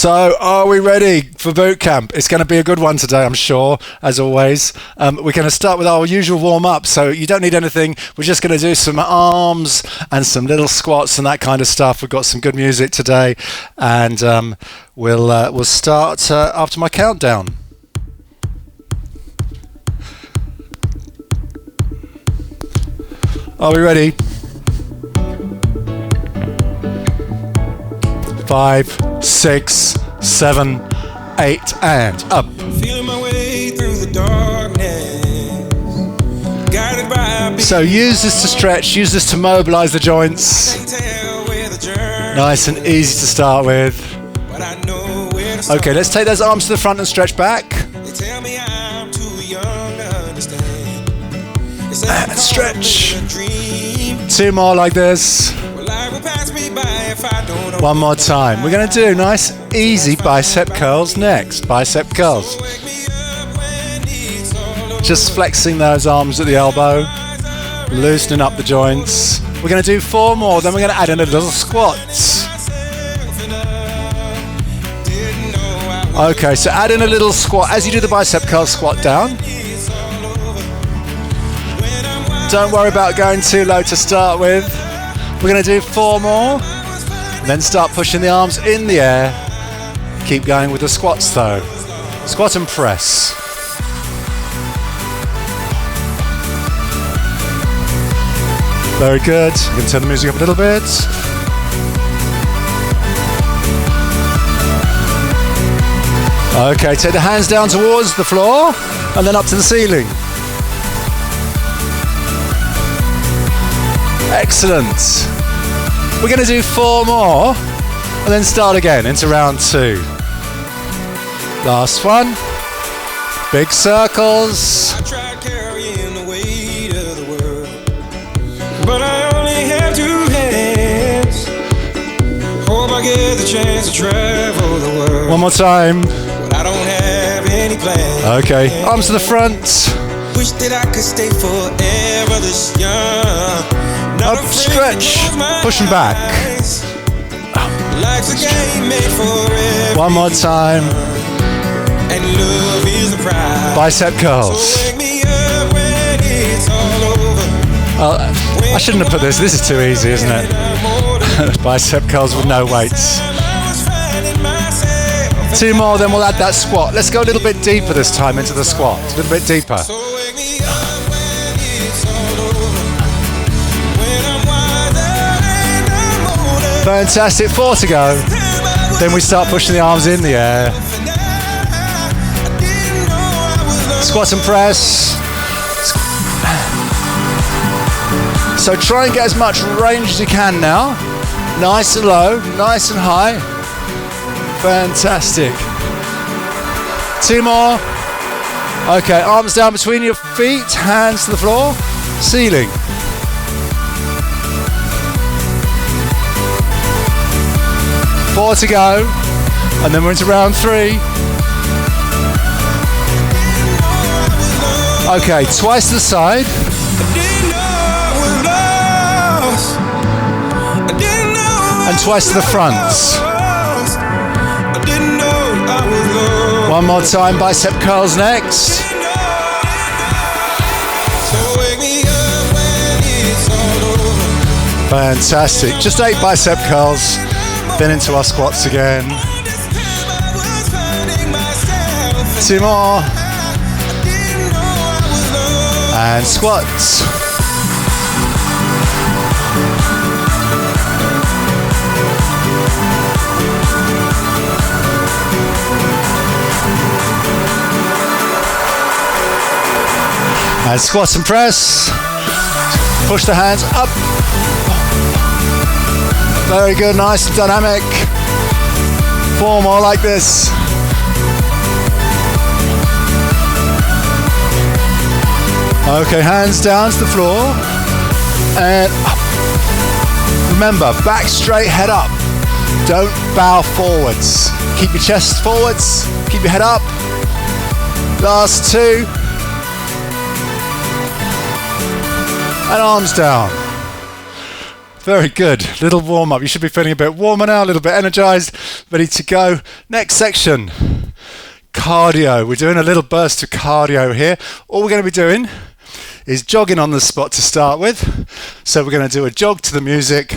So, are we ready for boot camp? It's going to be a good one today, I'm sure, as always. We're going to start with our usual warm-up, so you don't need anything. We're just going to do some arms and some little squats and that kind of stuff. We've got some good music today, and we'll start after my countdown. Are we ready? 5, 6, 7, 8, and up. Feeling my way through the darkness. Guided by so use this to stretch, use this to mobilize the joints. Nice and easy to start with. Okay, let's take those arms to the front and stretch back. And stretch. 2 more like this. One more time. We're going to do nice, easy bicep curls next. Bicep curls. Just flexing those arms at the elbow, loosening up the joints. We're going to do 4 more, then we're going to add in a little squat. Okay, so add in a little squat. As you do the bicep curl, squat down. Don't worry about going too low to start with. We're going to do 4 more, and then start pushing the arms in the air. Keep going with the squats though. Squat and press. Very good. You can turn the music up a little bit. Okay, take the hands down towards the floor, and then up to the ceiling. Excellent. We're going to do 4 more and then start again into round 2. Last one. Big circles. I tried carrying the weight of the world, but I only have 2 hands. Hope I get the chance to travel the world. One more time. But I don't have any plans. Okay, arms to the front. Wish that I could stay forever this young. Up, stretch, pushing back. One more time. Bicep curls. I shouldn't have put this. This is too easy, isn't it? Bicep curls with no weights. 2 more, then we'll add that squat. Let's go a little bit deeper this time into the squat. A little bit deeper. Fantastic, 4 to go. Then we start pushing the arms in the air. Squat and press. So try and get as much range as you can now. Nice and low, nice and high. Fantastic. 2 more. Okay, arms down between your feet, hands to the floor, ceiling. Four to go, and then we're into round 3. Okay, twice to the side. And twice to the front. One more time, bicep curls next. Fantastic, just 8 bicep curls. Then into our squats again. 2 more. And squats. And squats and press. Push the hands up. Very good, nice and dynamic. 4 more like this. Okay, hands down to the floor. And up. Remember, back straight, head up. Don't bow forwards. Keep your chest forwards, keep your head up. Last 2. And arms down. Very good. Little warm up. You should be feeling a bit warmer now, a little bit energized, ready to go. Next section, cardio. We're doing a little burst of cardio here. All we're going to be doing is jogging on the spot to start with. So we're going to do a jog to the music.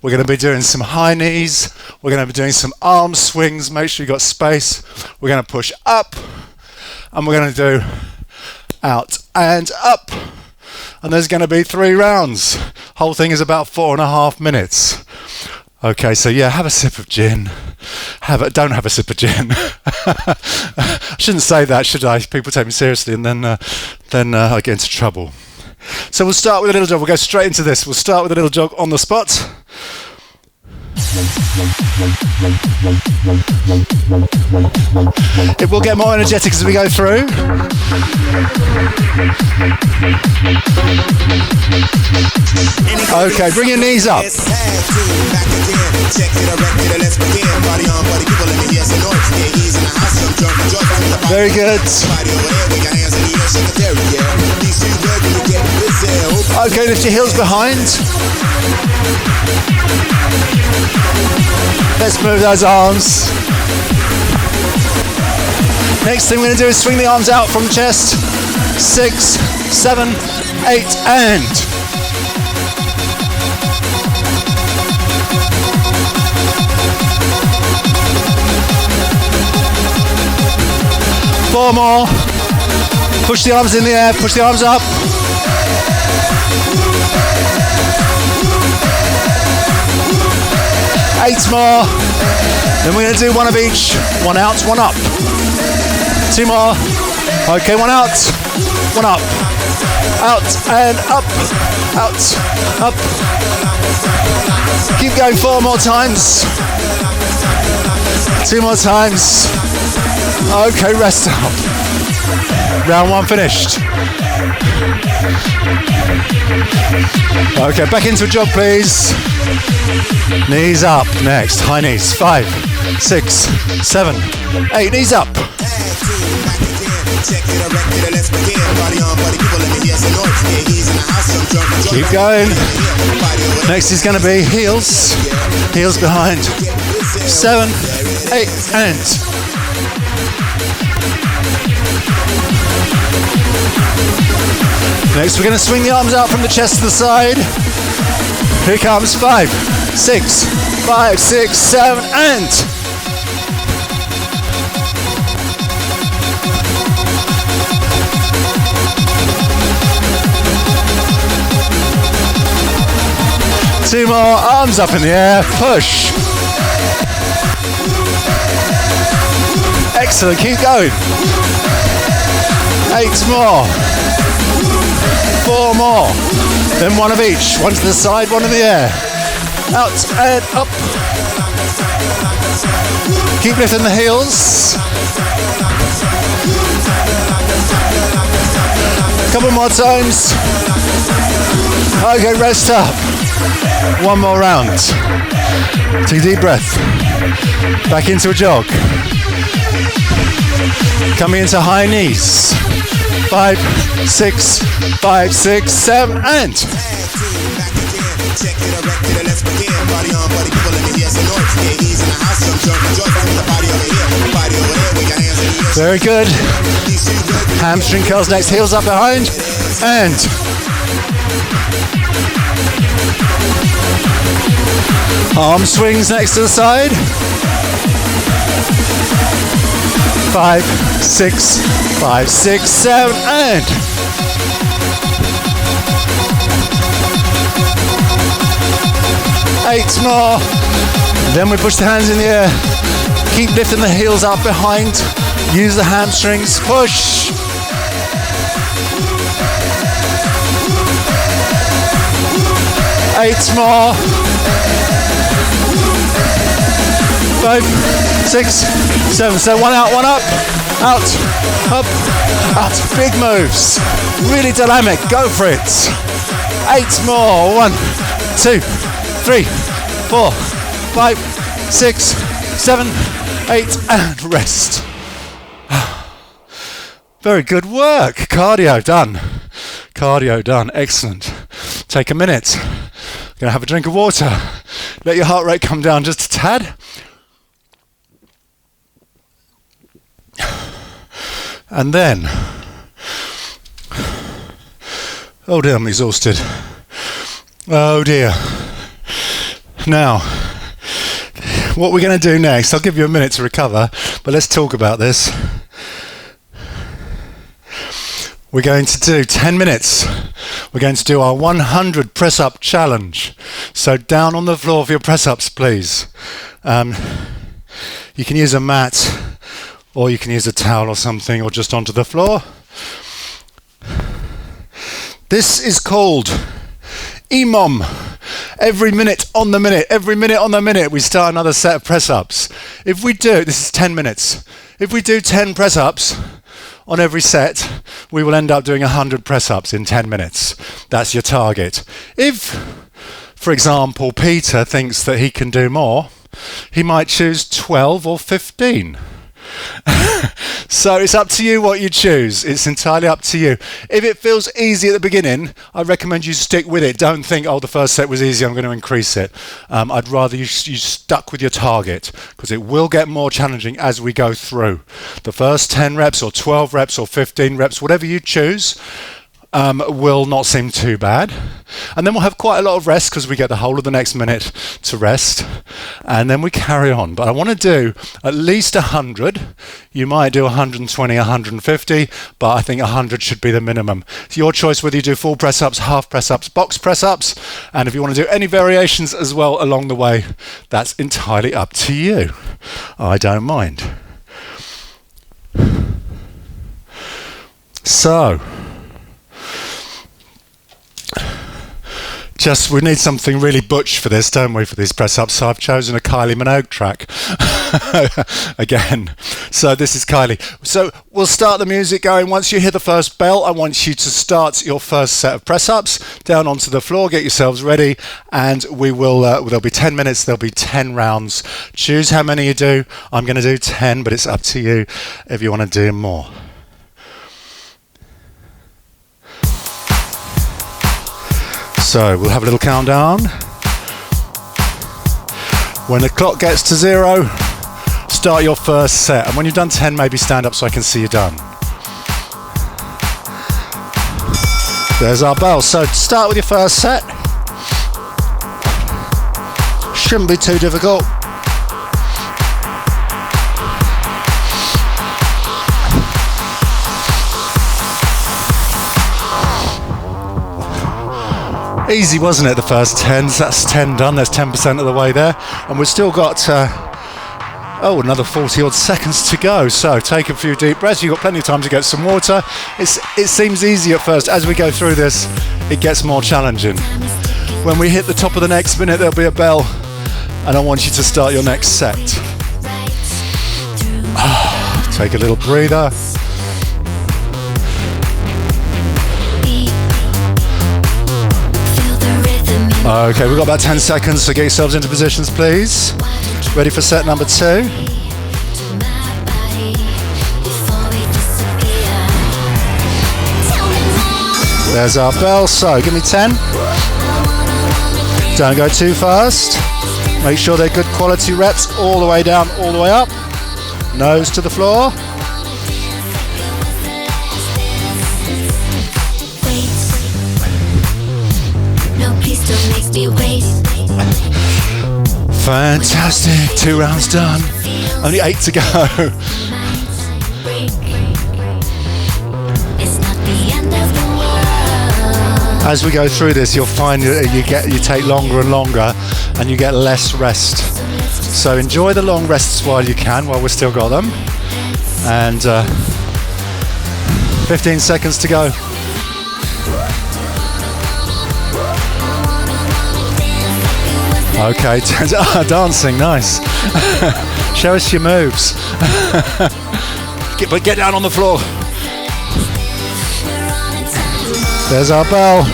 We're going to be doing some high knees. We're going to be doing some arm swings. Make sure you've got space. We're going to push up and we're going to do out and up. And there's going to be 3 rounds. Whole thing is about 4.5 minutes. Okay, so yeah, have a sip of gin. Don't have a sip of gin. I shouldn't say that, should I? People take me seriously, and then I get into trouble. So we'll start with a little jog. We'll go straight into this. We'll start with a little jog on the spot. It will get more energetic as we go through. Okay, bring your knees up. Very good. Okay, lift your heels behind. Let's move those arms. Next thing we're going to do is swing the arms out from the chest. 6, 7, 8, and 4 more. Push the arms in the air, push the arms up. 8 more. Then we're going to do 1 of each. 1 out, 1 up. 2 more. Okay, 1 out, 1 up. Out and up. Out, up. Keep going 4 more times. 2 more times. Okay, rest up. Round 1 finished. Okay, back into a jog, please. Knees up next. High knees. 5, 6, 7, 8. Knees up. Keep going. Next is going to be heels. Heels behind. 7, 8, and next we're going to swing the arms out from the chest to the side. Here comes 5, 6, 5, 6, 7, and 2 more. Arms up in the air. Push. Excellent. Keep going. 8 more. 4 more. Then 1 of each. 1 to the side, 1 in the air. Out and up. Keep lifting the heels. Couple more times. Okay, rest up. 1 more round. Take a deep breath. Back into a jog. Coming into high knees. 5, 6, 5, 6, 7, and very good. Hamstring curls next, heels up behind, and arm swings next to the side. 5, 6, 5, 6, 7, and 8 more. Then we push the hands in the air. Keep lifting the heels up behind. Use the hamstrings. Push. 8 more. 5, 6, 7. So 1 out, 1 up. Out, up, out. Big moves. Really dynamic. Go for it. 8 more. 1, 2, 3, 4, 5, 6, 7, 8, and rest. Very good work. Cardio done. Cardio done. Excellent. Take a minute. Gonna have a drink of water. Let your heart rate come down just a tad. And then, oh dear, I'm exhausted. Oh dear. Now, what we're going to do next, I'll give you a minute to recover, but let's talk about this. We're going to do 10 minutes. We're going to do our 100 press-up challenge. So down on the floor for your press-ups, please. You can use a mat, or you can use a towel or something, or just onto the floor. This is called EMOM. Every minute on the minute, we start another set of press-ups. If we do, this is 10 minutes. If we do 10 press-ups on every set, we will end up doing 100 press-ups in 10 minutes. That's your target. If, for example, Peter thinks that he can do more, he might choose 12 or 15. So it's up to you what you choose. It's entirely up to you. If it feels easy at the beginning, I recommend you stick with it. Don't think, oh, the first set was easy, I'm going to increase it. I'd rather you stuck with your target, because it will get more challenging as we go through. The first 10 reps or 12 reps or 15 reps, whatever you choose, will not seem too bad. And then we'll have quite a lot of rest, because we get the whole of the next minute to rest, and then we carry on. But I want to do at least 100. You might do 120, 150, but I think 100 should be the minimum. It's your choice whether you do full press-ups, half press-ups, box press-ups, and if you want to do any variations as well along the way, that's entirely up to you. I don't mind. So, we need something really butch for this, don't we, for these press-ups? So I've chosen a Kylie Minogue track again. So this is Kylie. So we'll start the music going. Once you hear the first bell, I want you to start your first set of press-ups. Down onto the floor, get yourselves ready, and we will. There'll be 10 minutes. There'll be 10 rounds. Choose how many you do. I'm going to do 10, but it's up to you if you want to do more. So we'll have a little countdown. When the clock gets to 0, start your first set. And when you've done 10, maybe stand up so I can see you done. There's our bell. So start with your first set. Shouldn't be too difficult. Easy, wasn't it, the first 10? That's 10 done, that's 10% of the way there. And we've still got, another 40 odd seconds to go. So take a few deep breaths. You've got plenty of time to get some water. It seems easy at first. As we go through this, it gets more challenging. When we hit the top of the next minute, there'll be a bell, and I want you to start your next set. Take a little breather. Okay, we've got about 10 seconds, so get yourselves into positions, please. Ready for set number 2. There's our bell, so give me 10. Don't go too fast. Make sure they're good quality reps, all the way down, all the way up. Nose to the floor. Fantastic, 2 rounds done. Only 8 to go. As we go through this, you'll find that you take longer and longer, and you get less rest. So enjoy the long rests while you can, while we've still got them. And 15 seconds to go. Okay, dancing, nice. Show us your moves. But get down on the floor. There's our bell.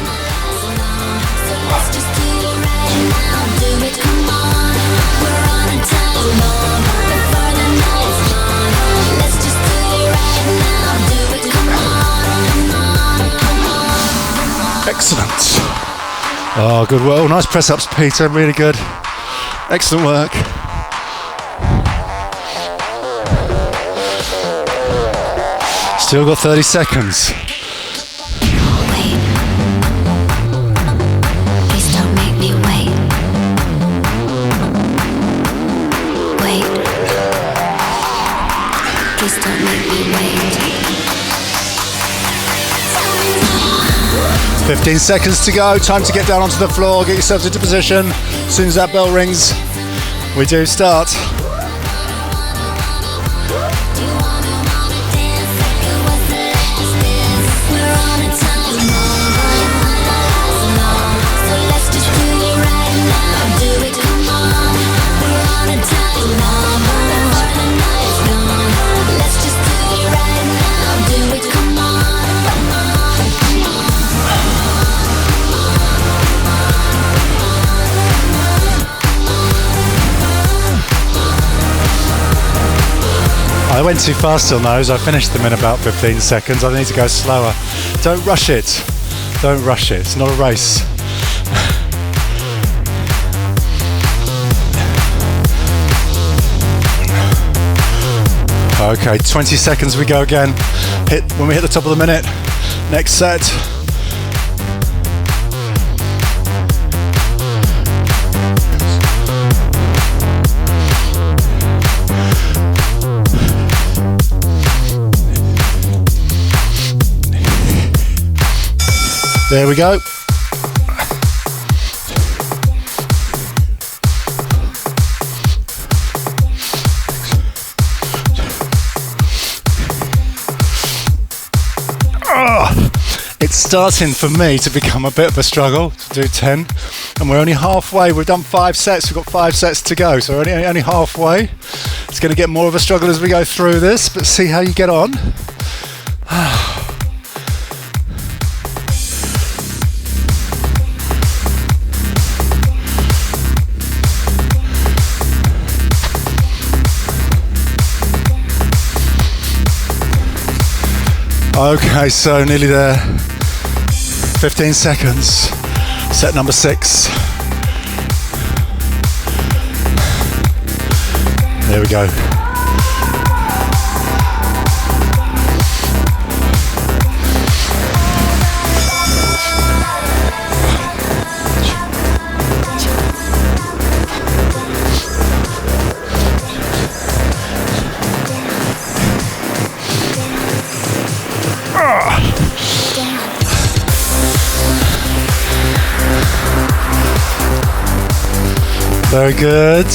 Excellent. Oh, good work. Oh, nice press ups, Peter. Really good. Excellent work. Still got 30 seconds. Wait. Please don't make me wait. Wait. Please don't make me wait. 15 seconds to go. Time to get down onto the floor. Get yourselves into position. As soon as that bell rings, we do start. I went too fast on those. I finished them in about 15 seconds. I need to go slower. Don't rush it. Don't rush it. It's not a race. Okay, 20 seconds we go again. When we hit the top of the minute. Next set. There we go. It's starting for me to become a bit of a struggle to do 10, and we're only halfway. We've done 5 sets. We've got 5 sets to go, so we're only halfway. It's going to get more of a struggle as we go through this, but see how you get on. Okay, so nearly there. 15 seconds. Set number 6. There we go. Very good.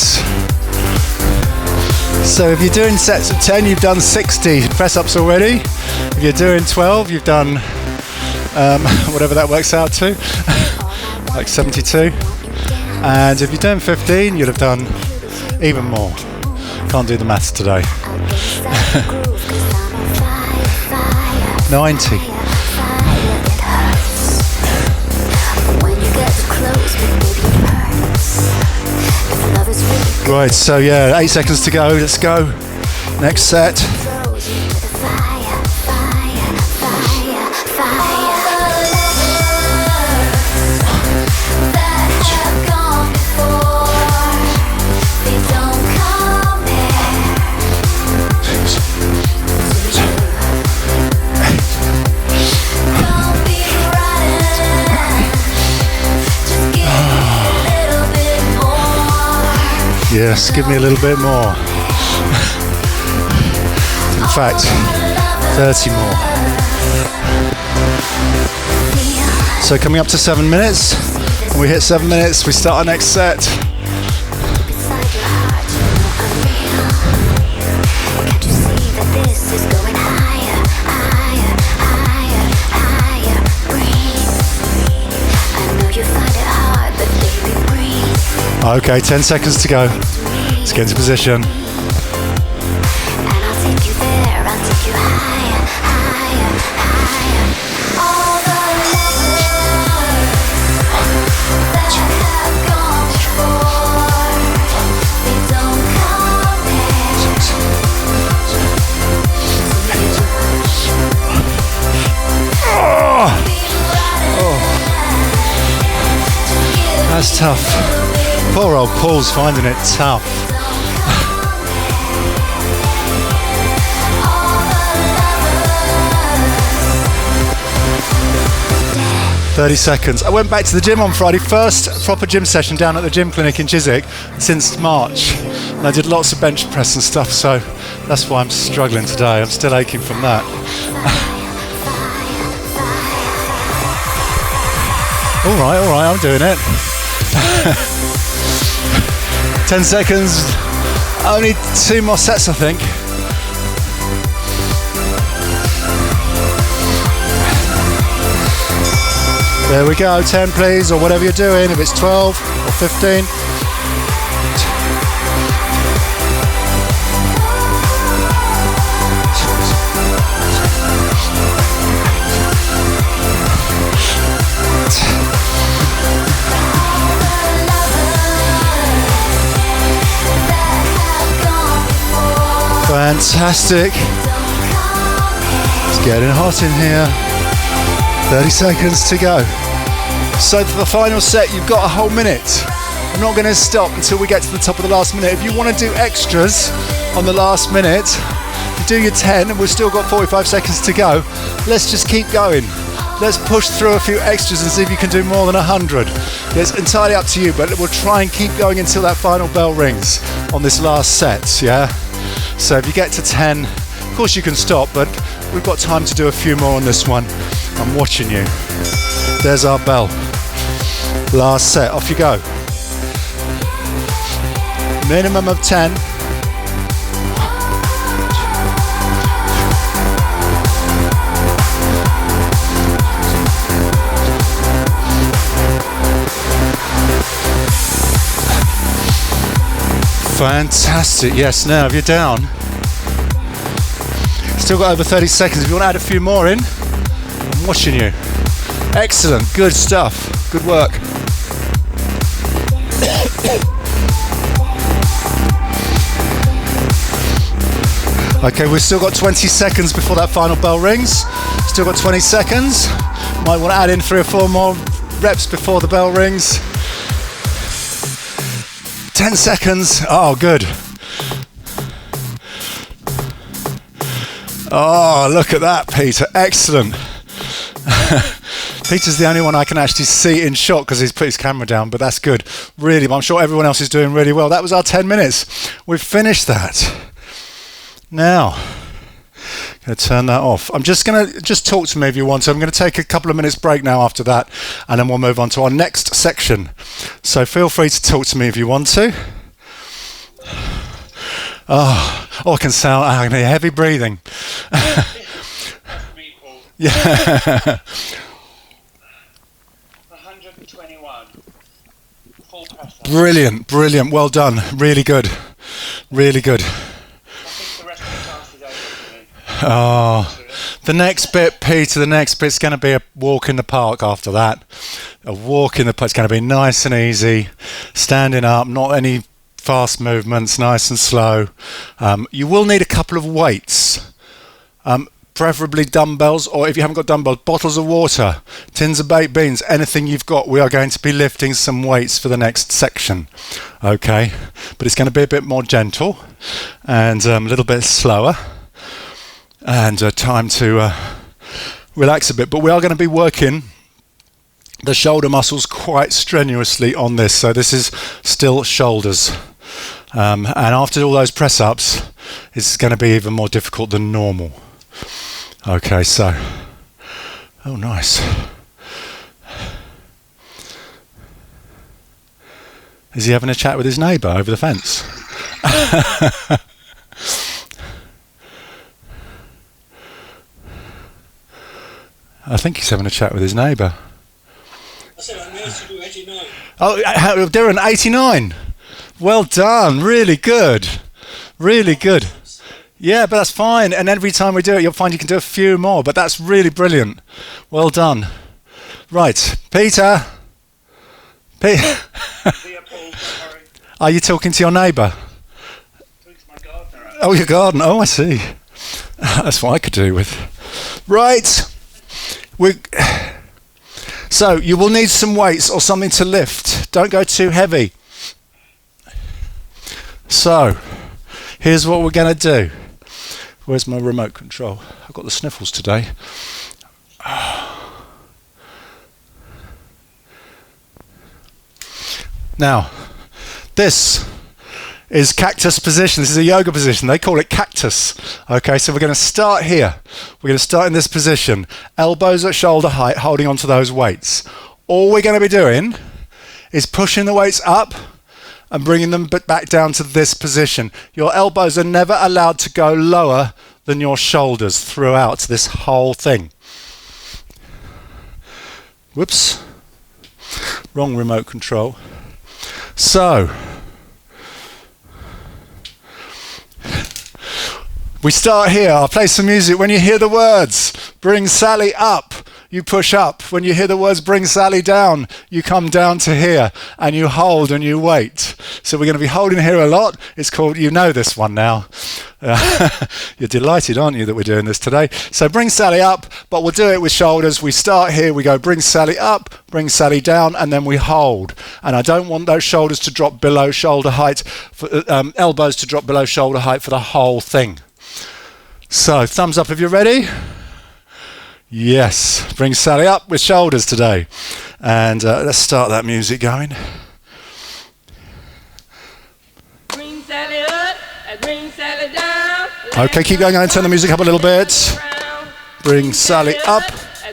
So if you're doing sets of 10, you've done 60 press-ups already. If you're doing 12, you've done whatever that works out to, like 72. And if you're doing 15, you'll have done even more. Can't do the maths today. 90. Right, so yeah, 8 seconds to go. Let's go. Next set. Yes, give me a little bit more. In fact, 30 more. So coming up to 7 minutes. When we hit 7 minutes, we start our next set. Okay, 10 seconds to go. Let's get into position. It's tough. Poor old Paul's finding it tough. 30 seconds. I went back to the gym on Friday, first proper gym session down at the gym clinic in Chiswick since March. And I did lots of bench press and stuff, so that's why I'm struggling today. I'm still aching from that. All right, I'm doing it. 10 seconds. Only 2 more sets, I think. There we go, 10 please, or whatever you're doing, if it's 12 or 15. Fantastic. It's getting hot in here. 30 seconds to go. So for the final set, you've got a whole minute. I'm not going to stop until we get to the top of the last minute. If you want to do extras on the last minute, you do your 10 and we've still got 45 seconds to go. Let's just keep going. Let's push through a few extras and see if you can do more than 100. It's entirely up to you, but we'll try and keep going until that final bell rings on this last set, yeah? So if you get to 10, of course you can stop, but we've got time to do a few more on this one. I'm watching you. There's our bell. Last set, off you go. Minimum of 10. Fantastic, yes, now if you're down, still got over 30 seconds. If you want to add a few more in, I'm watching you. Excellent, good stuff, good work. Okay, we've still got 20 seconds before that final bell rings. Still got 20 seconds. Might want to add in 3 or 4 more reps before the bell rings. 10 seconds. Oh, good. Oh, look at that, Peter. Excellent. Peter's the only one I can actually see in shot because he's put his camera down, but that's good. Really, I'm sure everyone else is doing really well. That was our 10 minutes. We've finished that. Now, I'm going to turn that off. I'm just going to talk to me if you want to. I'm going to take a couple of minutes break now after that, and then we'll move on to our next section. So feel free to talk to me if you want to. Oh, I can sound, I can hear heavy breathing. Yeah. 121. Full press. Brilliant, brilliant. Well done. Really good. Really good. I think the rest of the task is over for me. Oh, the next bit, Peter, the next bit's going to be a walk in the park after that. A walk in the park. It's going to be nice and easy. Standing up, not any fast movements, nice and slow. You will need a couple of weights. Preferably dumbbells, or if you haven't got dumbbells, bottles of water, tins of baked beans, anything you've got. We are going to be lifting some weights for the next section. Okay, but it's going to be a bit more gentle and a little bit slower, and time to relax a bit. But we are going to be working the shoulder muscles quite strenuously on this, so this is still shoulders. And after all those press-ups, it's going to be even more difficult than normal. Okay, so, oh nice. Is he having a chat with his neighbour over the fence? I think he's having a chat with his neighbour. I said I managed to do 89. Oh, Darren, 89. Well done, really good. Really good. Yeah, but that's fine. And every time we do it, you'll find you can do a few more. But that's really brilliant. Well done. Right, Peter. Are you talking to your neighbour? My gardener. Oh, your garden. Oh, I see. That's what I could do with. Right. So you will need some weights or something to lift. Don't go too heavy. So here's what we're going to do. Where's my remote control? I've got the sniffles today. Now, this is cactus position. This is a yoga position. They call it cactus. Okay, so we're going to start here. We're going to start in this position. Elbows at shoulder height, holding onto those weights. All we're going to be doing is pushing the weights up and bringing them back down to this position. Your elbows are never allowed to go lower than your shoulders throughout this whole thing. Whoops. Wrong remote control. So, we start here. I'll play some music. When you hear the words, bring Sally up, you push up. When you hear the words, bring Sally down, you come down to here and you hold and you wait. So we're going to be holding here a lot. It's called, you know this one now. You're delighted, aren't you, that we're doing this today? So bring Sally up, but we'll do it with shoulders. We start here, we go bring Sally up, bring Sally down, and then we hold. And I don't want those shoulders to drop below shoulder height, elbows to drop below shoulder height for the whole thing. So thumbs up if you're ready. Yes, bring Sally up with shoulders today. And let's start that music going. Bring Sally up, bring Sally down. Okay, keep going on, turn the music up a little bit. Bring Sally up.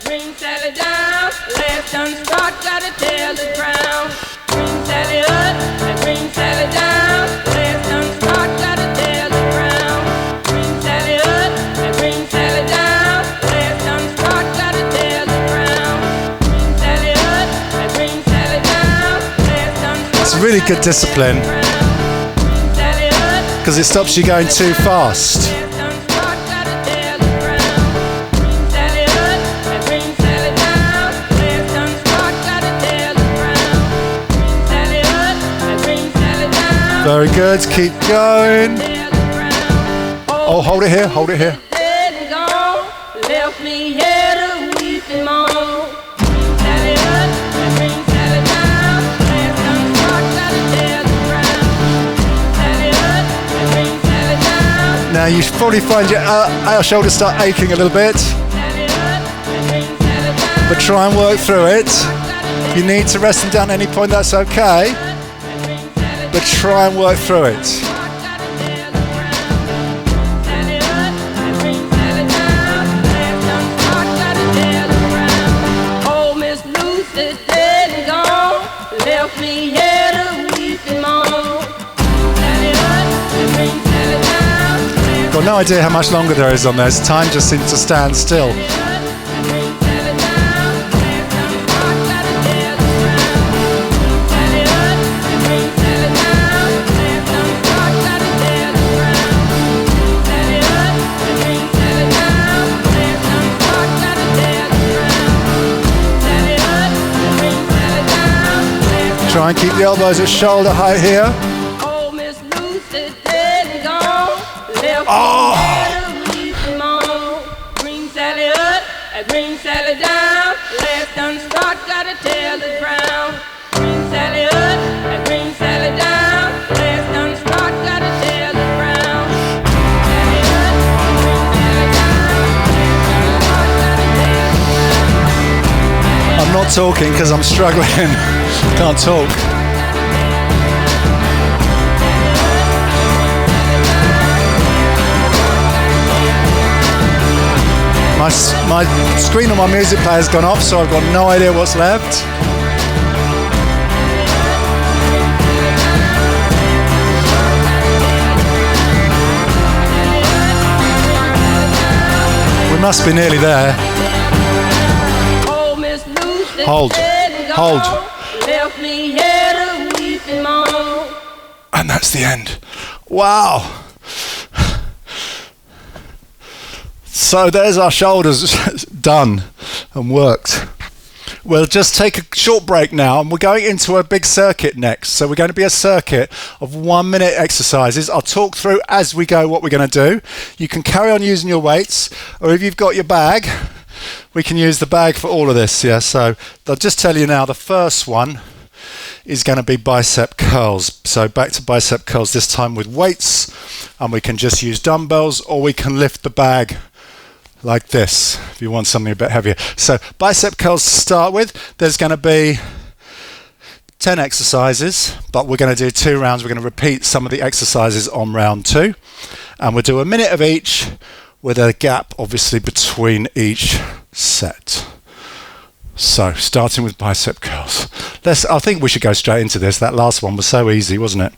Bring Sally down. Left unstruck, gotta tell the ground. Bring Sally up, bring Sally down. Left unstruck, gotta tell the ground. Bring Sally up, bring Sally down. Left unstruck, gotta tell the ground. Bring Sally up, bring Sally down. Left unstruck. It's really good discipline because it stops you going too fast. Very good, keep going. Oh, hold it here, hold it here. Now you probably find your shoulders start aching a little bit, but try and work through it. If you need to rest them down at any point, that's okay, but try and work through it. Got no idea how much longer there is on this. Time just seems to stand still. Try and keep the elbows at shoulder height here. Bring Sally up, bring Sally down. Left unstruck, gotta tell the ground. Bring Sally up, bring Sally down. Left unstruck, gotta tell the ground. Sally up, bring Sally down. I'm not talking because I'm struggling. Can't talk. My screen on my music player's gone off, so I've got no idea what's left. We must be nearly there. Hold. Hold. And that's the end. Wow. So there's our shoulders done and worked. We'll just take a short break now and we're going into a big circuit next. So we're going to be a circuit of 1 minute exercises. I'll talk through as we go what we're going to do. You can carry on using your weights, or if you've got your bag, we can use the bag for all of this. Yeah, so I'll just tell you now, the first one is going to be bicep curls. So back to bicep curls, this time with weights, and we can just use dumbbells, or we can lift the bag like this if you want something a bit heavier. So bicep curls to start with, there's going to be 10 exercises, but we're going to do 2 rounds. We're going to repeat some of the exercises on round 2, and we'll do a minute of each with a gap obviously between each set. So starting with bicep curls. I think we should go straight into this. That last one was so easy, wasn't it?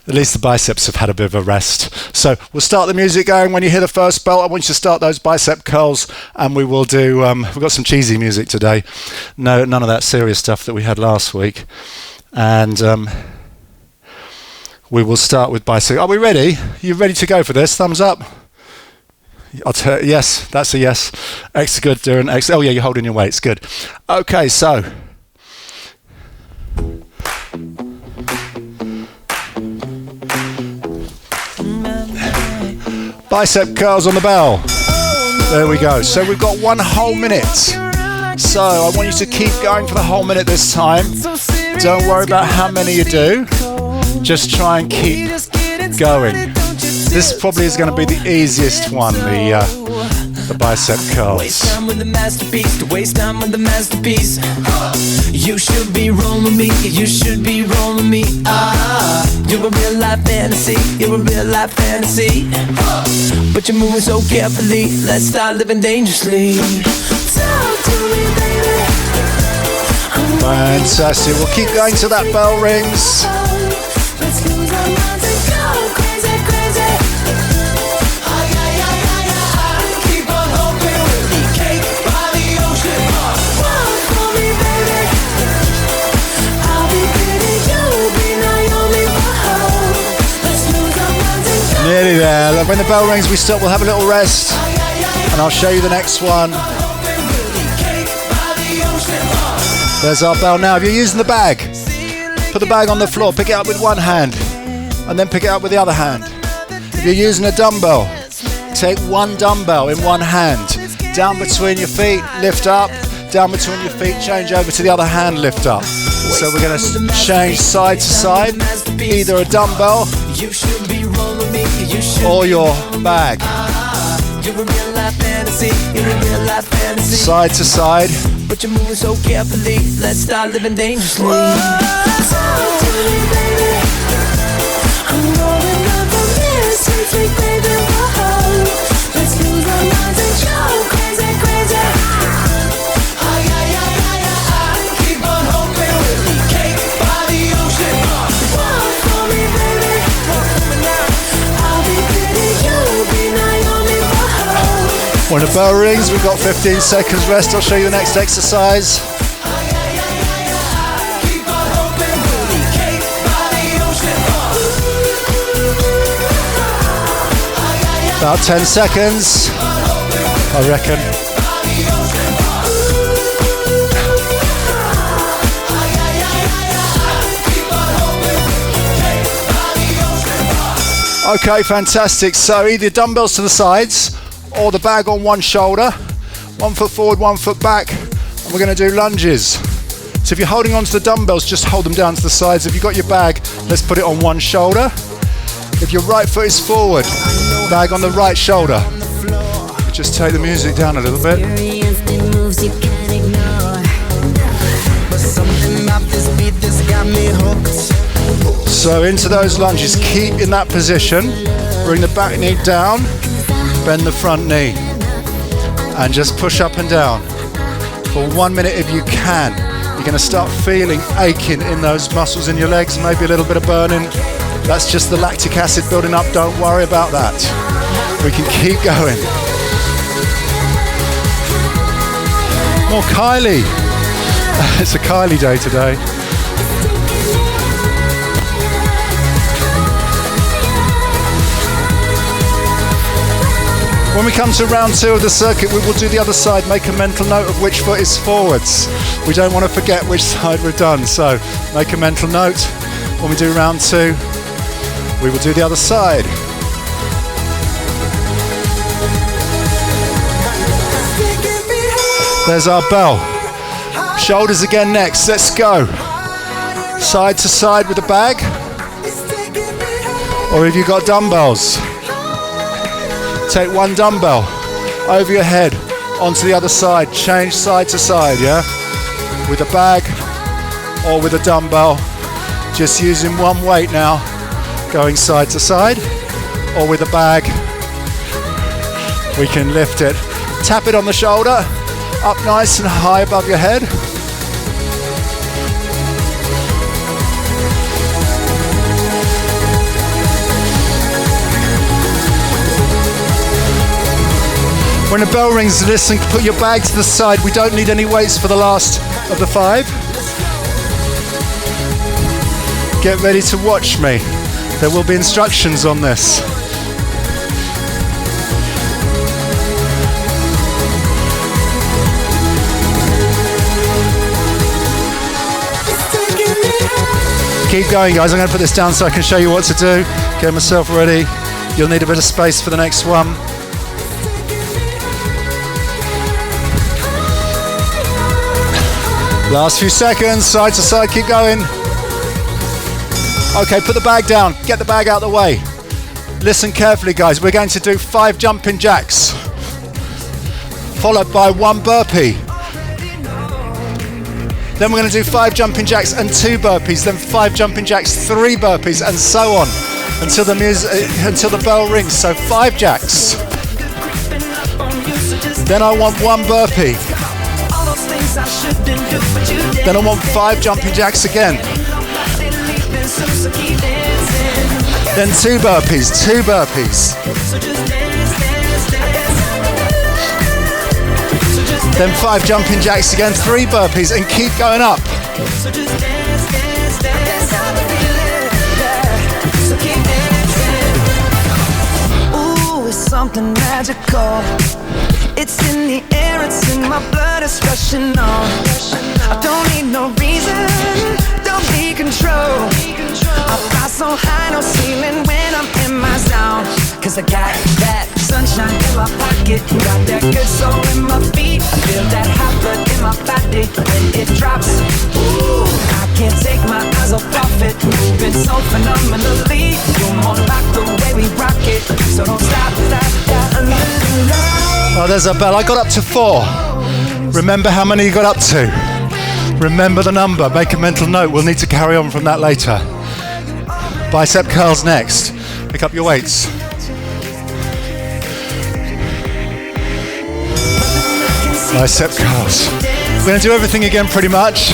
At least the biceps have had a bit of a rest. So we'll start the music going. When you hear the first bell, I want you to start those bicep curls, and we will do, we've got some cheesy music today. No, none of that serious stuff that we had last week. And we will start with bicep. Are we ready? You ready to go for this? Thumbs up. Yes, that's a yes. Extra good, doing extra. Oh yeah, you're holding your weights. Good. Okay, so bicep curls on the bell. There we go. So we've got 1 whole minute. So I want you to keep going for the whole minute this time. Don't worry about how many you do. Just try and keep going. This probably is going to be the easiest one, the bicep curls. Waste time with the masterpiece, to waste time with the masterpiece. You should be rolling me, you should be rolling me. You're a real life fantasy, you're a real life fantasy. But you're moving so carefully, let's start living dangerously. Talk to me, baby. Fantastic. We'll keep going till that bell rings. Let's lose our minds and go crazy, crazy. Keep on hoping we'll be cake by the ocean. Walk for me, baby. I'll be pretty, you'll be Naomi. Whoa. Let's lose our minds and go. Nearly there. When the bell rings, we stop. We'll have a little rest, and I'll show you the next one. There's our bell now. If you're using the bag, put the bag on the floor, pick it up with one hand, and then pick it up with the other hand. If you're using a dumbbell, take one dumbbell in one hand, down between your feet, lift up, down between your feet, change over to the other hand, lift up. So we're going to change side to side, either a dumbbell or your bag. Side to side. But you're moving so carefully, let's start living dangerously. Talk to me, baby. I'm rolling up on this sweet baby. Whoa. Let's lose our minds and go crazy, crazy. Keep on hoping we'll be cake by the ocean. Walk for me, baby. I'll be pretty, you'll be Naomi. Whoa. When the bell rings, we've got 15 seconds rest. I'll show you the next exercise. About 10 seconds, I reckon. Okay, fantastic. So either dumbbells to the sides or the bag on one shoulder, 1 foot forward, 1 foot back, and we're going to do lunges. So if you're holding onto the dumbbells, just hold them down to the sides. If you've got your bag, let's put it on one shoulder. If your right foot is forward, bag on the right shoulder. Just take the music down a little bit. So into those lunges, keep in that position. Bring the back knee down, bend the front knee, and just push up and down for 1 minute if you can. You're going to start feeling aching in those muscles in your legs, maybe a little bit of burning. That's just the lactic acid building up. Don't worry about that. We can keep going. More Kylie. It's a Kylie day today. When we come to round 2 of the circuit, we will do the other side. Make a mental note of which foot is forwards. We don't want to forget which side we've done. So make a mental note. When we do round 2, we will do the other side. There's our bell. Shoulders again next. Let's go. Side to side with the bag. Or if you've got dumbbells, take one dumbbell over your head onto the other side. Change side to side, yeah? With a bag or with a dumbbell. Just using one weight now. Going side to side. Or with a bag. We can lift it. Tap it on the shoulder. Up nice and high above your head. When the bell rings, listen, put your bag to the side. We don't need any weights for the last of the 5. Get ready to watch me. There will be instructions on this. Keep going, guys. I'm going to put this down so I can show you what to do. Get myself ready. You'll need a bit of space for the next one. Last few seconds, side to side, keep going. Okay, put the bag down. Get the bag out of the way. Listen carefully, guys. We're going to do 5 jumping jacks, followed by 1 burpee. Then we're going to do 5 jumping jacks and 2 burpees, then 5 jumping jacks, 3 burpees, and so on until the bell rings. So 5 jacks. Then I want 1 burpee. Then I want 5 jumping jacks again. Then 2 burpees, 2 burpees. Then 5 jumping jacks again, 3 burpees, and keep going up. Ooh, it's something magical. It's in the air, it's in my blood, it's rushing on. I don't need no reason, don't be control. I fly so high, no ceiling when I'm in my zone. Cause I got that sunshine in my pocket, got that good soul in my feet. I feel that hot blood in my body when it drops. Ooh, I can't take my eyes off it. Moving so phenomenally. You're more like the way we rock it. So don't stop, stop, stop, Oh, there's a bell. I got up to 4. Remember how many you got up to. Remember the number. Make a mental note. We'll need to carry on from that later. Bicep curls next. Pick up your weights. Bicep curls. We're going to do everything again pretty much.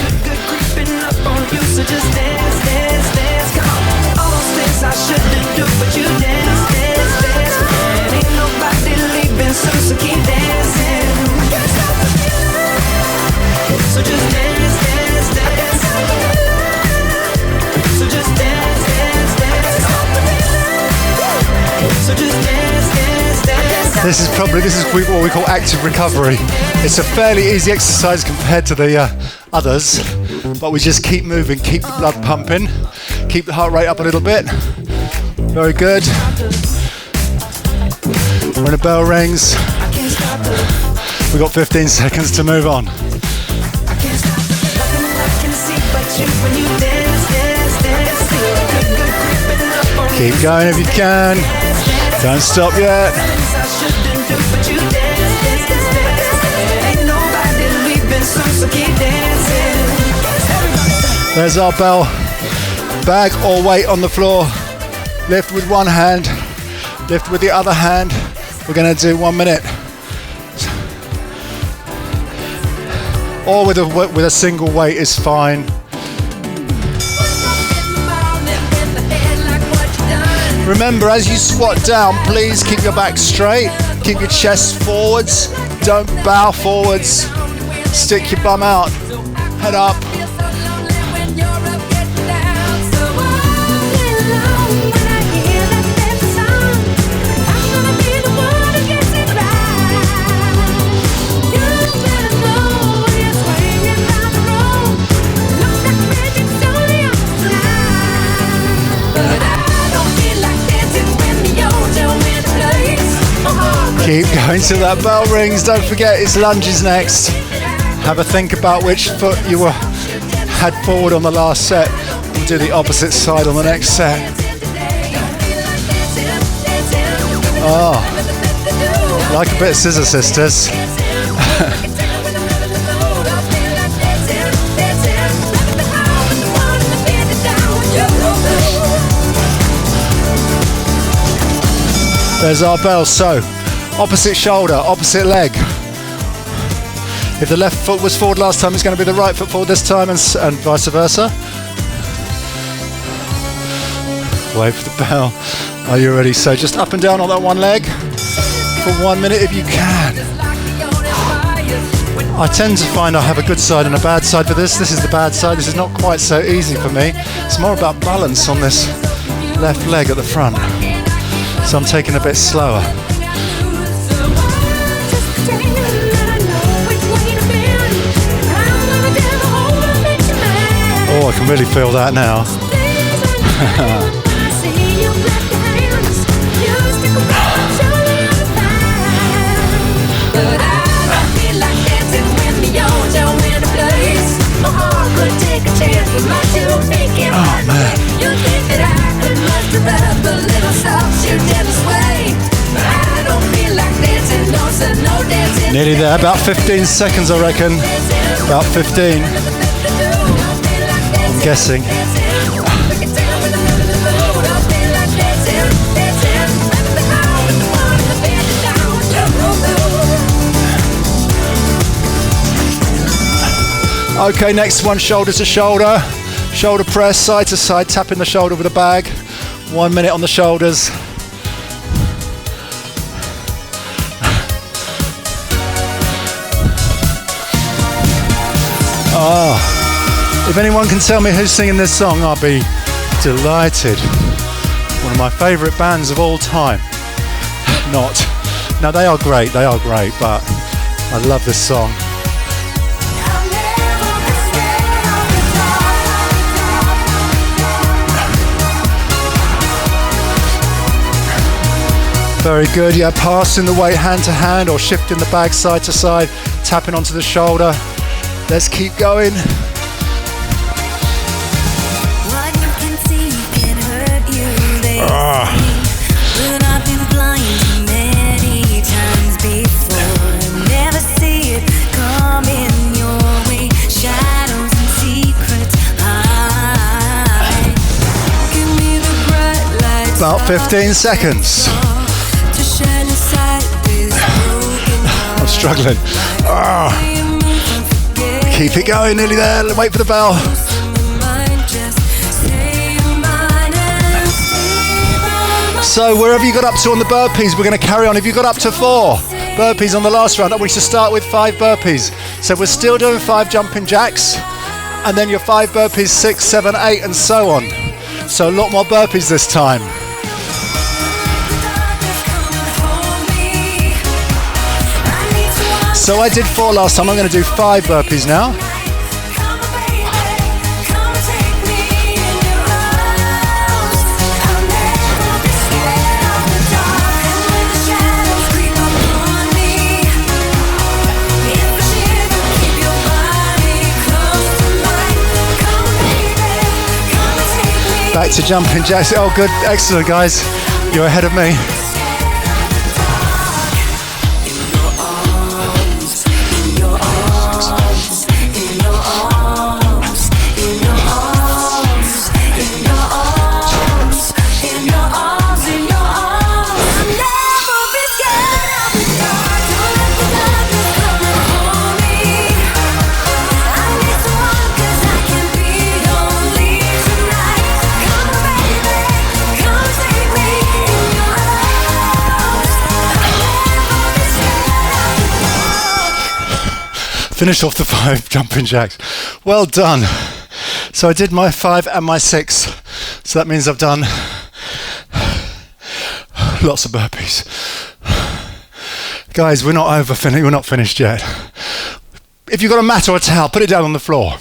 This is what we call active recovery. It's a fairly easy exercise compared to the others, but we just keep moving, keep the blood pumping, keep the heart rate up a little bit. Very good. When the bell rings, we've got 15 seconds to move on. Keep going if you can. Don't stop yet. There's our bell. Bag or weight on the floor. Lift with one hand. Lift with the other hand. We're going to do 1 minute. Or with a single weight is fine. Remember, as you squat down, please keep your back straight. Keep your chest forwards. Don't bow forwards. Stick your bum out. Head up. Keep going till that bell rings. Don't forget, it's lunges next. Have a think about which foot you had forward on the last set. We'll do the opposite side on the next set. Oh, like a bit of Scissor Sisters. There's our bell. So, opposite shoulder, opposite leg. If the left foot was forward last time, it's going to be the right foot forward this time, and vice versa. Wait for the bell. Are you ready? So just up and down on that one leg for 1 minute if you can. I tend to find I have a good side and a bad side for this. This is the bad side. This is not quite so easy for me. It's more about balance on this left leg at the front. So I'm taking a bit slower. Oh, I can really feel that now. Oh man. Nearly there, about 15 seconds I reckon. About 15. I'm guessing. Okay, next one, shoulder to shoulder. Shoulder press, side to side, tapping the shoulder with a bag. 1 minute on the shoulders. If anyone can tell me who's singing this song, I'll be delighted. One of my favourite bands of all time. Not. No, they are great, but I love this song. Very good, yeah, passing the weight hand to hand or shifting the bag side to side, tapping onto the shoulder. Let's keep going. About 15 seconds. I'm struggling. Keep it going, nearly there. Wait for the bell. So wherever you got up to on the burpees, we're going to carry on. If you got up to 4 burpees on the last round, I want you to start with 5 burpees. So we're still doing 5 jumping jacks, and then your 5 burpees, 6, 7, 8, and so on. So a lot more burpees this time. So I did 4 last time, I'm going to do 5 burpees now. Back to jumping jacks. Oh good, excellent guys, you're ahead of me. Finished off the 5 jumping jacks. Well done. So I did my 5 and my 6. So that means I've done lots of burpees. Guys, we're not we're not finished yet. If you've got a mat or a towel, put it down on the floor.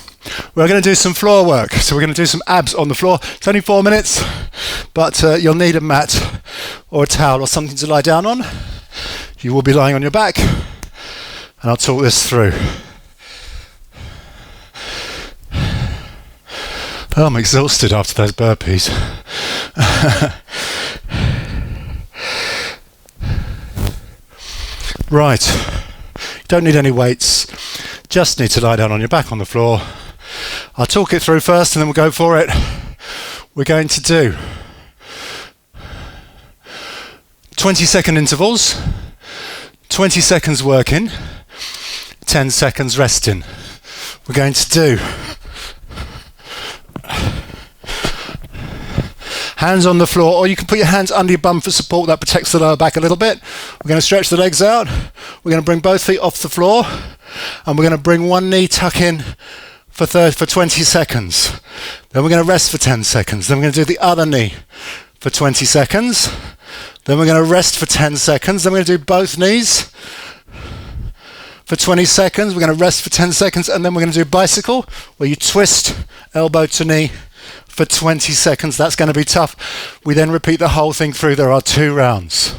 We're going to do some floor work. So we're going to do some abs on the floor. It's only 4 minutes, but you'll need a mat or a towel or something to lie down on. You will be lying on your back, and I'll talk this through. Oh, I'm exhausted after those burpees. Right, you don't need any weights, just need to lie down on your back on the floor. I'll talk it through first and then we'll go for it. We're going to do 20-second intervals, 20 seconds working, 10 seconds resting. We're going to do hands on the floor, or you can put your hands under your bum for support. That protects the lower back a little bit. We're going to stretch the legs out. We're going to bring both feet off the floor, and we're going to bring one knee tuck in for 20 seconds. Then we're going to rest for 10 seconds. Then we're going to do the other knee for 20 seconds. Then we're going to rest for 10 seconds. Then we're going to do both knees for 20 seconds. We're going to rest for 10 seconds, and then we're going to do bicycle, where you twist elbow to knee for 20 seconds. That's going to be tough. We then repeat the whole thing through. There are 2 rounds.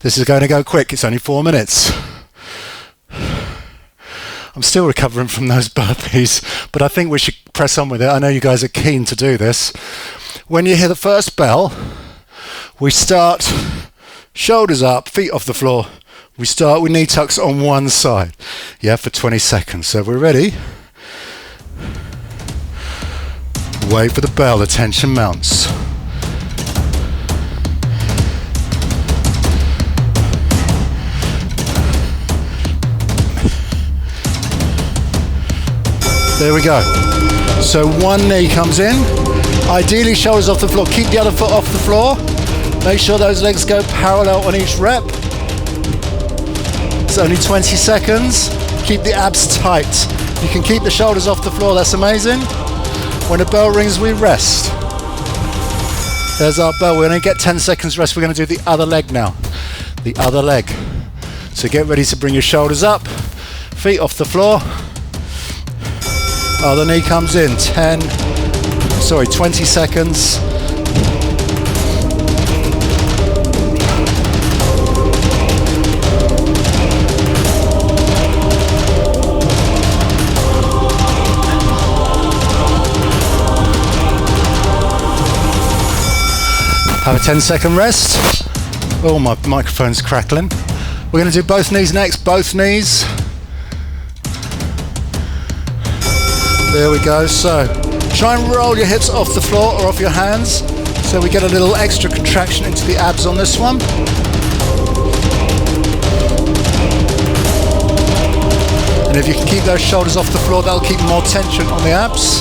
This is going to go quick. It's only 4 minutes. I'm still recovering from those burpees, but I think we should press on with it. I know you guys are keen to do this. When you hear the first bell, we start shoulders up, feet off the floor. We start with knee tucks on one side. Yeah, for 20 seconds. So we're ready. Wait for the bell, the tension mounts. There we go. So one knee comes in. Ideally shoulders off the floor. Keep the other foot off the floor. Make sure those legs go parallel on each rep. It's only 20 seconds. Keep the abs tight. You can keep the shoulders off the floor. That's amazing. When the bell rings, we rest. There's our bell. We're going to get 10 seconds rest. We're going to do the other leg now. The other leg. So get ready to bring your shoulders up. Feet off the floor. Other knee comes in. 20 seconds. Have a 10-second rest. Oh, my microphone's crackling. We're going to do both knees next. Both knees. There we go. So try and roll your hips off the floor or off your hands, so we get a little extra contraction into the abs on this one. And if you can keep those shoulders off the floor, that'll keep more tension on the abs.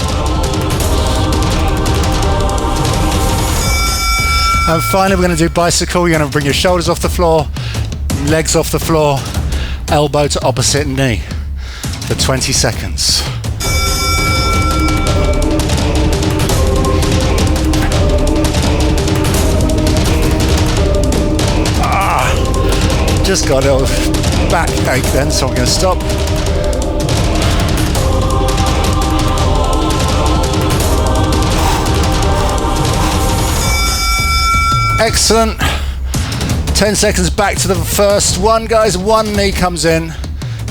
And finally, we're going to do bicycle. You're going to bring your shoulders off the floor, legs off the floor, elbow to opposite knee for 20 seconds. Just got a little back ache then, so I'm going to stop. Excellent. 10 seconds back to the first one, guys. One knee comes in.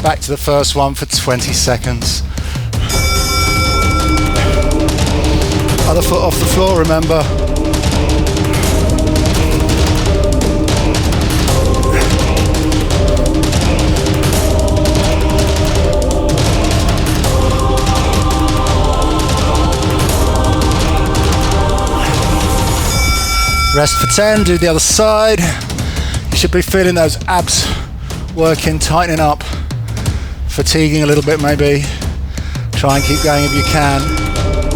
Back to the first one for 20 seconds. Other foot off the floor, remember. Rest for 10, do the other side. You should be feeling those abs working, tightening up, fatiguing a little bit maybe. Try and keep going if you can.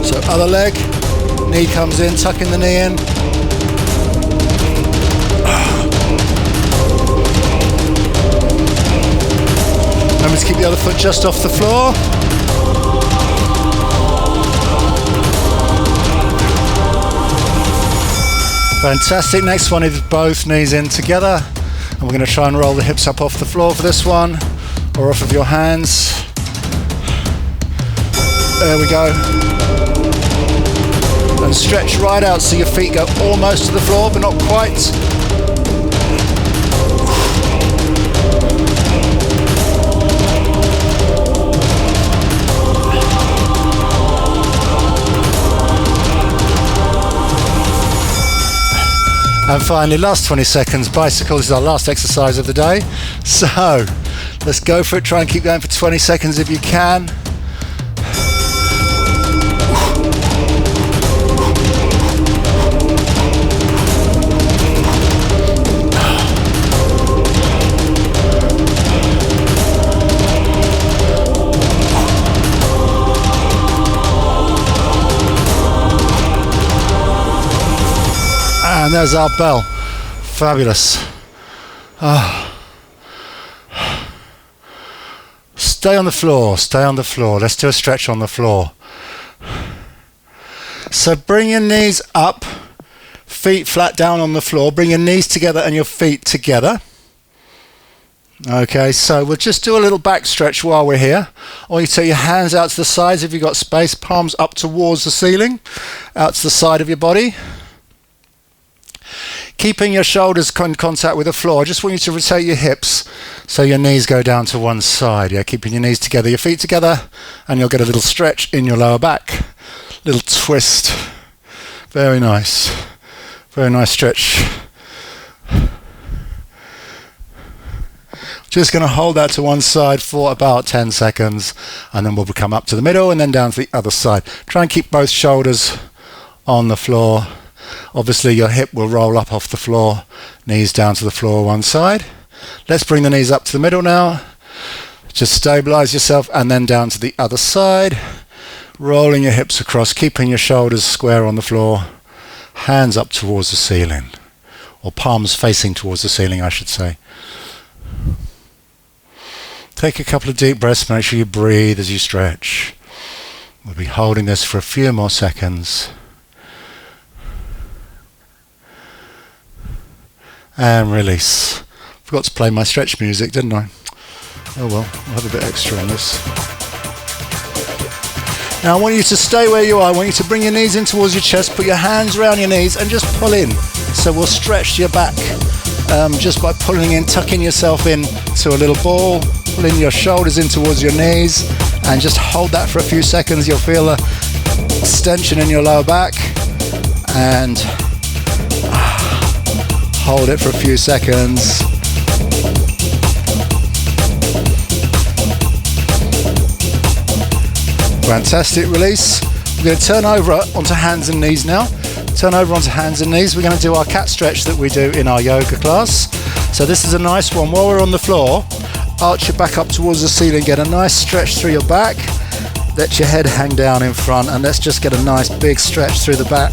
So other leg, knee comes in, tucking the knee in. Remember to keep the other foot just off the floor. Fantastic. Next one is both knees in together, and we're going to try and roll the hips up off the floor for this one, or off of your hands. There we go. And stretch right out so your feet go almost to the floor, but not quite. And finally, last 20 seconds, bicycles is our last exercise of the day. So, let's go for it. Try and keep going for 20 seconds if you can. And there's our bell. Fabulous. Stay on the floor, stay on the floor. Let's do a stretch on the floor. So bring your knees up, feet flat down on the floor. Bring your knees together and your feet together. Okay, so we'll just do a little back stretch while we're here. I want you to take your hands out to the sides if you've got space, palms up towards the ceiling, out to the side of your body. Keeping your shoulders in contact with the floor. I just want you to rotate your hips so your knees go down to one side. Yeah, keeping your knees together, your feet together, and you'll get a little stretch in your lower back. Little twist. Very nice. Very nice stretch. Just going to hold that to one side for about 10 seconds, and then we'll come up to the middle and then down to the other side. Try and keep both shoulders on the floor. Obviously your hip will roll up off the floor, knees down to the floor one side. Let's bring the knees up to the middle now. Just stabilize yourself and then down to the other side. Rolling your hips across, keeping your shoulders square on the floor. Hands up towards the ceiling. Or palms facing towards the ceiling, I should say. Take a couple of deep breaths, make sure you breathe as you stretch. We'll be holding this for a few more seconds. And release. Forgot to play my stretch music, didn't I? Oh well, I'll have a bit extra on this. Now I want you to stay where you are. I want you to bring your knees in towards your chest, put your hands around your knees and just pull in. So we'll stretch your back just by pulling in, tucking yourself in to a little ball, pulling your shoulders in towards your knees and just hold that for a few seconds. You'll feel a extension in your lower back and hold it for a few seconds. Fantastic, release. We're going to turn over onto hands and knees now. Turn over onto hands and knees. We're going to do our cat stretch that we do in our yoga class. So this is a nice one. While we're on the floor, arch your back up towards the ceiling. Get a nice stretch through your back. Let your head hang down in front and let's just get a nice big stretch through the back.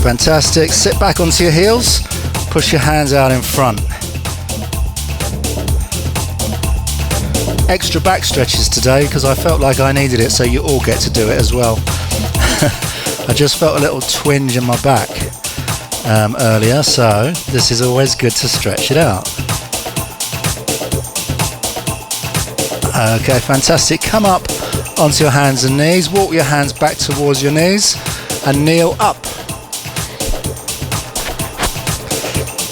Fantastic. Sit back onto your heels. Push your hands out in front. Extra back stretches today because I felt like I needed it, so you all get to do it as well. I just felt a little twinge in my back earlier, so this is always good to stretch it out. Okay, fantastic. Come up onto your hands and knees. Walk your hands back towards your knees and kneel up.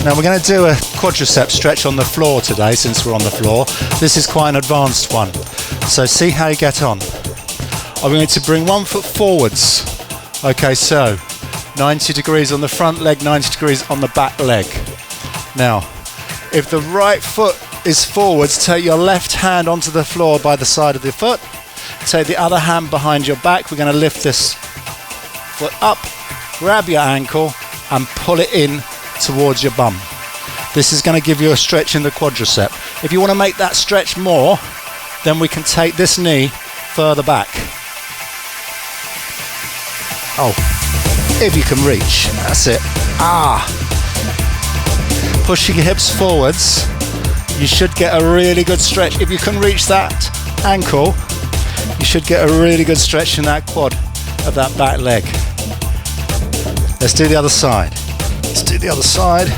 Now we're going to do a quadricep stretch on the floor today since we're on the floor. This is quite an advanced one. So see how you get on. I'm going to bring 1 foot forwards. Okay, so 90 degrees on the front leg, 90 degrees on the back leg. Now, if the right foot is forwards, take your left hand onto the floor by the side of the foot. Take the other hand behind your back. We're going to lift this foot up, grab your ankle and pull it in towards your bum. This is going to give you a stretch in the quadricep. If you want to make that stretch more, then we can take this knee further back. Oh, if you can reach, that's it. Pushing your hips forwards, you should get a really good stretch. If you can reach that ankle, you should get a really good stretch in that quad of that back leg. Let's do the other side. Let's do the other side.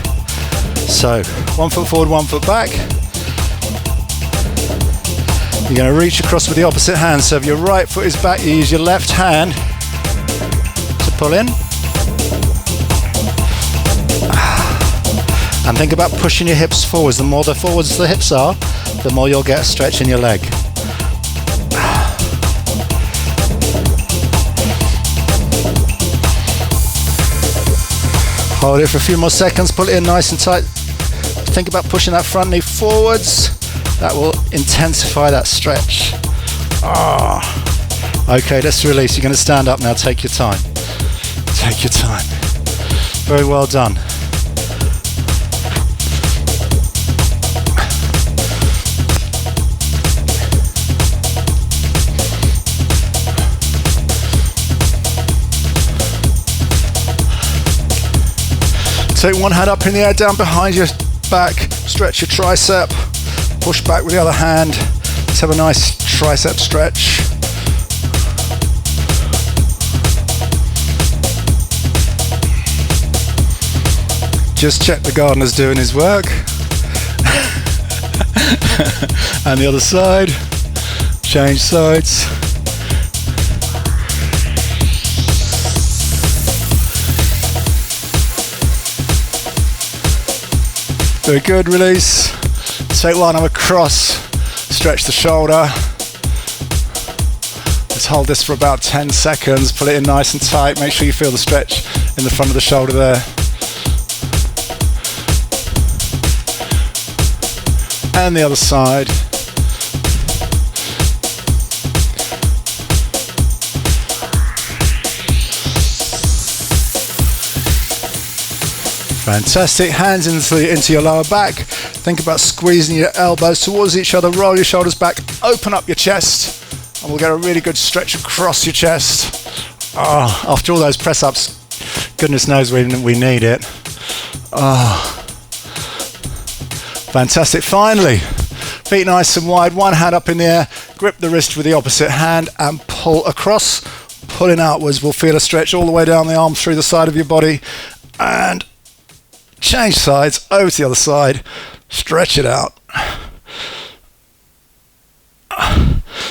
So 1 foot forward, 1 foot back. You're going to reach across with the opposite hand. So if your right foot is back, you use your left hand to pull in. And think about pushing your hips forwards. The more the forwards the hips are, the more you'll get a stretch in your leg. Hold it for a few more seconds, pull it in nice and tight. Think about pushing that front knee forwards. That will intensify that stretch. Okay, let's release. You're going to stand up now. Take your time. Take your time. Very well done. Take one hand up in the air, down behind your back. Stretch your tricep. Push back with the other hand. Let's have a nice tricep stretch. Just check the gardener's doing his work. And the other side. Change sides. Very good, release. Take one arm across, stretch the shoulder. Let's hold this for about 10 seconds, pull it in nice and tight, make sure you feel the stretch in the front of the shoulder there. And the other side. Fantastic. Hands into your lower back. Think about squeezing your elbows towards each other. Roll your shoulders back. Open up your chest. And we'll get a really good stretch across your chest. After all those press-ups, goodness knows we need it. Fantastic. Finally, feet nice and wide. One hand up in the air. Grip the wrist with the opposite hand and pull across. Pulling outwards. We'll feel a stretch all the way down the arm through the side of your body. And change sides, over to the other side, stretch it out.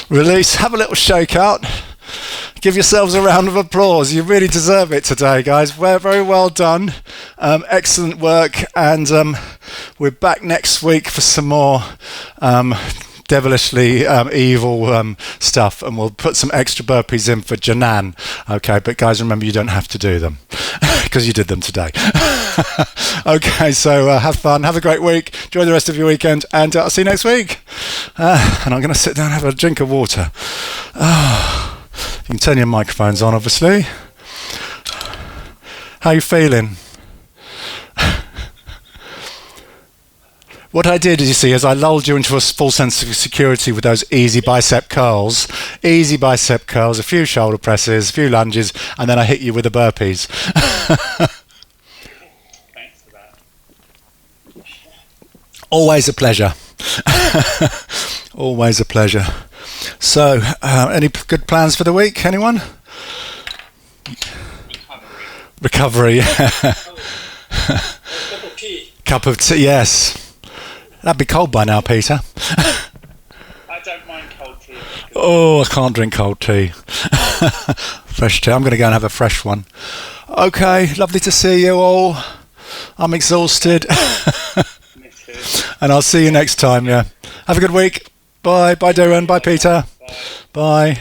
Release, have a little shake out. Give yourselves a round of applause. You really deserve it today, guys. Very well done. Excellent work. And we're back next week for some more devilishly evil stuff, and we'll put some extra burpees in for Janan. Okay, but guys, remember, you don't have to do them because you did them today. Okay, so have fun, have a great week, enjoy the rest of your weekend, and I'll see you next week. And I'm going to sit down and have a drink of water. You can turn your microphones on, obviously. How are you feeling? What I did, as you see, is I lulled you into a full sense of security with those easy bicep curls. Easy bicep curls, a few shoulder presses, a few lunges, and then I hit you with the burpees. Thanks for that. Always a pleasure. Always a pleasure. So, any good plans for the week? Anyone? Recovery. Cup of tea. Cup of tea, yes. That'd be cold by now, Peter. I don't mind cold tea. Oh, I can't drink cold tea. Fresh tea. I'm going to go and have a fresh one. Okay, lovely to see you all. I'm exhausted. Me too. And I'll see you next time, yeah. Have a good week. Bye. Bye, Darren. Bye, Peter. Bye. Bye.